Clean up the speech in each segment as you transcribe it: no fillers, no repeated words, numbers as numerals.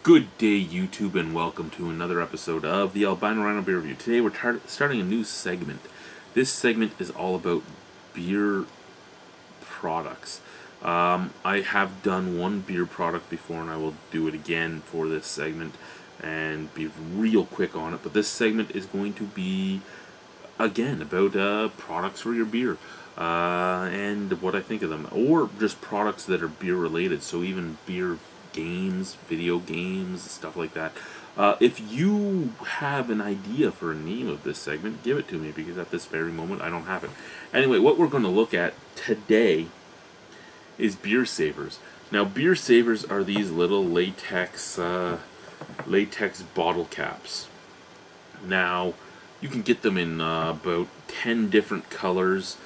Good day, YouTube, and welcome to another episode of the Albino Rhino Beer Review. Today we're starting a new segment. This segment is all about beer products. I have done one beer product before, and I will do it again for this segment and be real quick on it. But this segment is going to be, again, about products for your beer. And what I think of them, or just products that are beer related, so even beer games, video games, stuff like that. If you have an idea for a name of this segment, give it to me, because at this very moment I don't have it. Anyway, what we're going to look at today is beer savers. Now, beer savers are these little latex bottle caps. Now, you can get them in about 10 different colors.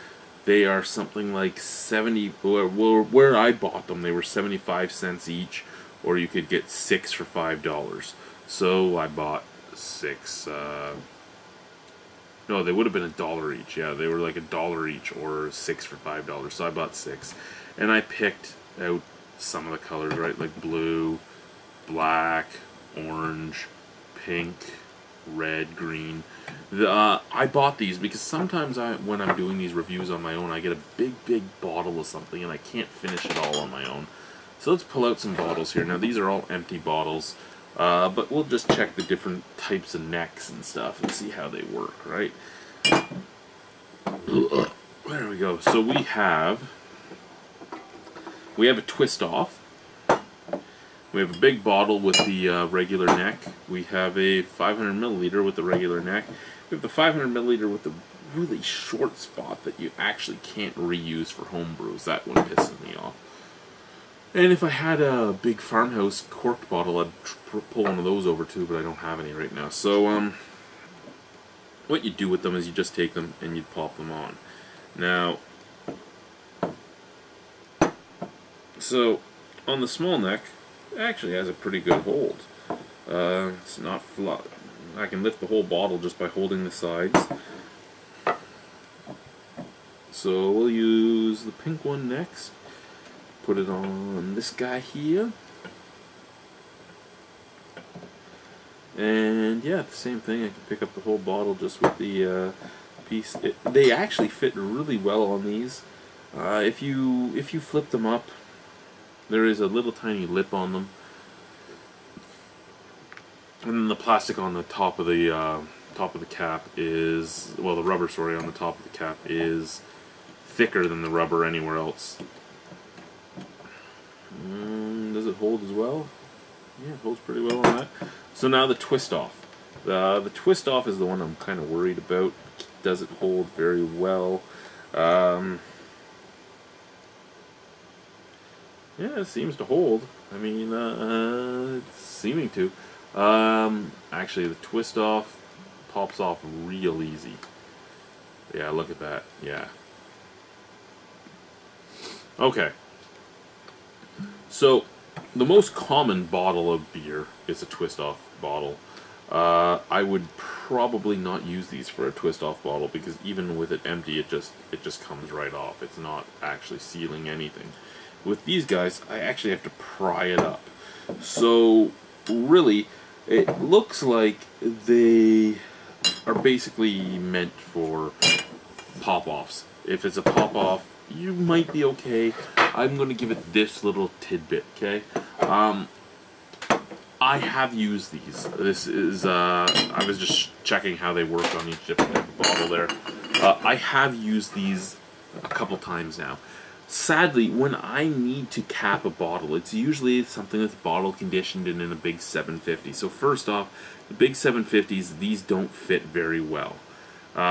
They are something like 70, where I bought them, they were 75 cents each, or you could get 6 for $5. So I bought 6, no, they would have been $1 each, yeah, they were like $1 each, or 6 for $5, so I bought 6. And I picked out some of the colors, right, like blue, black, orange, pink, red, green. I bought these because sometimes when I'm doing these reviews on my own, I get a big bottle of something and I can't finish it all on my own. So let's pull out some bottles here. Now, these are all empty bottles, but we'll just check the different types of necks and stuff and see how they work, right? There we go. So we have a twist off. We have a big bottle with the regular neck. We have a 500 milliliter with the regular neck. We have the 500 milliliter with the really short spot that you actually can't reuse for home brews. That one pisses me off. And if I had a big farmhouse corked bottle, I'd pull one of those over too, but I don't have any right now. So what you do with them is you just take them and you pop them on. Now, so on the small neck, it actually has a pretty good hold. It's not flat. I can lift the whole bottle just by holding the sides. So we'll use the pink one next. Put it on this guy here. And yeah, the same thing. I can pick up the whole bottle just with the piece. They actually fit really well on these. If you flip them up, there is a little tiny lip on them, and then the plastic on the top of the cap is, well, the rubber, sorry, on the top of the cap is thicker than the rubber anywhere else. Does it hold as well? Yeah, it holds pretty well on that. So now the twist off. The twist off is the one I'm kind of worried about. Does it hold very well? Yeah, it seems to hold. I mean, it's seeming to. Actually, the twist off pops off real easy. Yeah, look at that. Yeah. Okay. So, the most common bottle of beer is a twist off bottle. I would probably not use these for a twist off bottle because even with it empty, it just comes right off. It's not actually sealing anything. With these guys, I actually have to pry it up. So, really, it looks like they are basically meant for pop-offs. If it's a pop-off, you might be okay. I'm going to give it this little tidbit, okay? I have used these. This is, I was just checking how they work on each different type of bottle there. I have used these a couple times now. Sadly, when I need to cap a bottle, it's usually something that's bottle conditioned and in a big 750. So first off, the big 750s, these don't fit very well.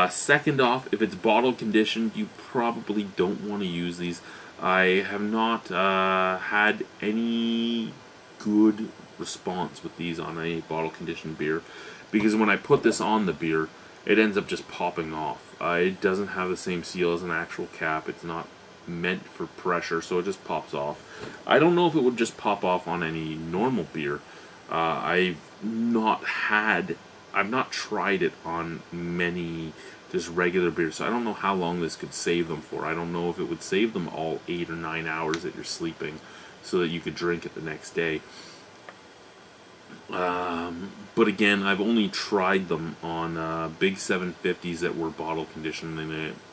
Second off, if it's bottle conditioned, you probably don't want to use these. I have not had any good response with these on a bottle conditioned beer, because when I put this on the beer, it ends up just popping off. It doesn't have the same seal as an actual cap. It's not meant for pressure, so it just pops off. I don't know if it would just pop off on any normal beer. I've not tried it on many just regular beers, so I don't know how long this could save them for. I don't know if it would save them all 8 or 9 hours that you're sleeping so that you could drink it the next day. But again, I've only tried them on big 750s that were bottle conditioned,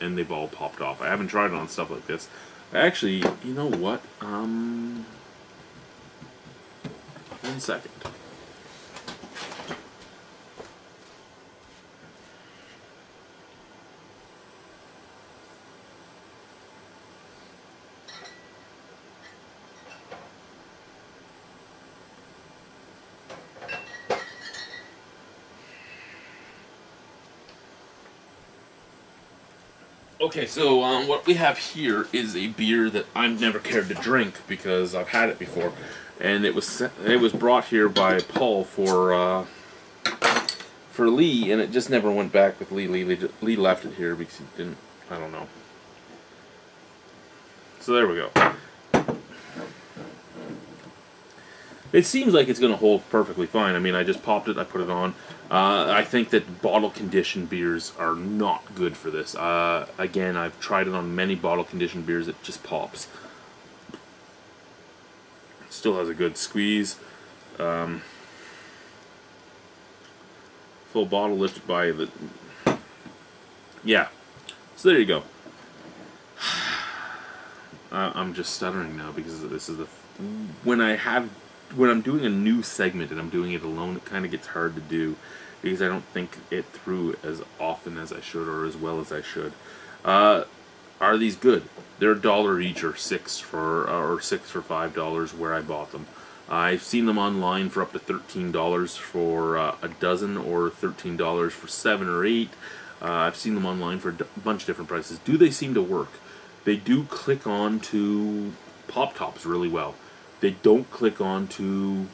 and they've all popped off. I haven't tried it on stuff like this. Actually, you know what? 1 second. Okay, so what we have here is a beer that I've never cared to drink because I've had it before, and it was brought here by Paul for Lee, and it just never went back with Lee. Lee left it here because he didn't. I don't know. So there we go. It seems like it's going to hold perfectly fine. I mean, I just popped it, I put it on. I think that bottle-conditioned beers are not good for this. Again, I've tried it on many bottle-conditioned beers, it just pops. Still has a good squeeze. Full bottle lifted by the... Yeah. So there you go. I'm just stuttering now because this is the... When I'm doing a new segment and I'm doing it alone, it kind of gets hard to do because I don't think it through as often as I should or as well as I should. Are these good? They're $1 each, or $6 for $5 where I bought them. I've seen them online for up to $13 for a dozen, or $13 for 7 or 8. I've seen them online for a bunch of different prices. Do they seem to work? They do click on to pop tops really well. They don't click on to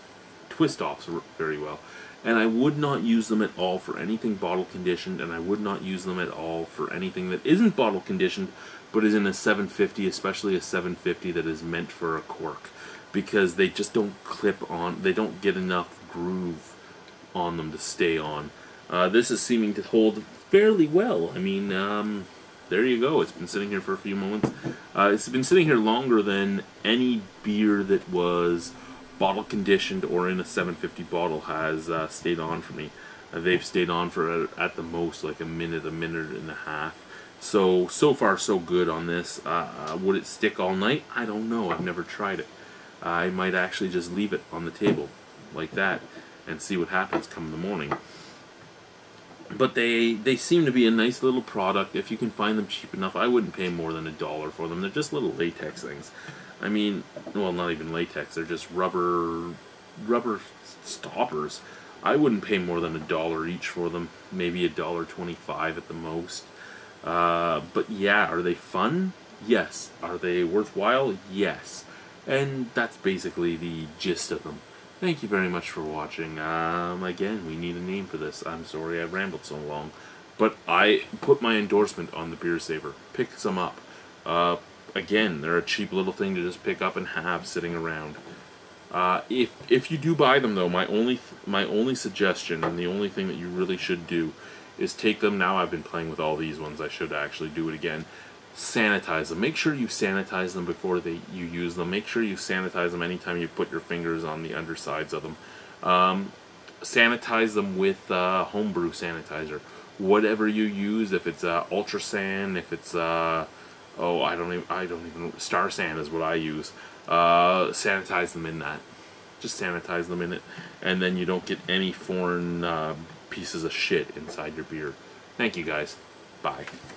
twist offs very well. And I would not use them at all for anything bottle conditioned, and I would not use them at all for anything that isn't bottle conditioned but is in a 750, especially a 750 that is meant for a cork, because they just don't clip on, they don't get enough groove on them to stay on. This is seeming to hold fairly well. I mean, there you go. It's been sitting here for a few moments. It's been sitting here longer than any beer that was bottle conditioned or in a 750 bottle has stayed on for me. They've stayed on for at the most like a minute and a half. So far so good on this. Would it stick all night? I don't know. I've never tried it. I might actually just leave it on the table like that and see what happens come the morning. But they seem to be a nice little product. If you can find them cheap enough, I wouldn't pay more than $1 for them. They're just little latex things. I mean, well, not even latex. They're just rubber stoppers. I wouldn't pay more than $1 each for them. Maybe $1.25 at the most. But yeah, are they fun? Yes. Are they worthwhile? Yes. And that's basically the gist of them. Thank you very much for watching. Again, we need a name for this. I'm sorry I rambled so long. But I put my endorsement on the Beer Saver. Pick some up. Again, they're a cheap little thing to just pick up and have sitting around. If you do buy them, though, my only suggestion, and the only thing that you really should do, is take them. Now I've been playing with all these ones. I should actually do it again. Sanitize them. Make sure you sanitize them before you use them. Make sure you sanitize them anytime you put your fingers on the undersides of them. Sanitize them with homebrew sanitizer. Whatever you use, if it's Ultra Sand, if it's I don't even Star Sand is what I use. Sanitize them in that. Just sanitize them in it, and then you don't get any foreign pieces of shit inside your beer. Thank you guys. Bye.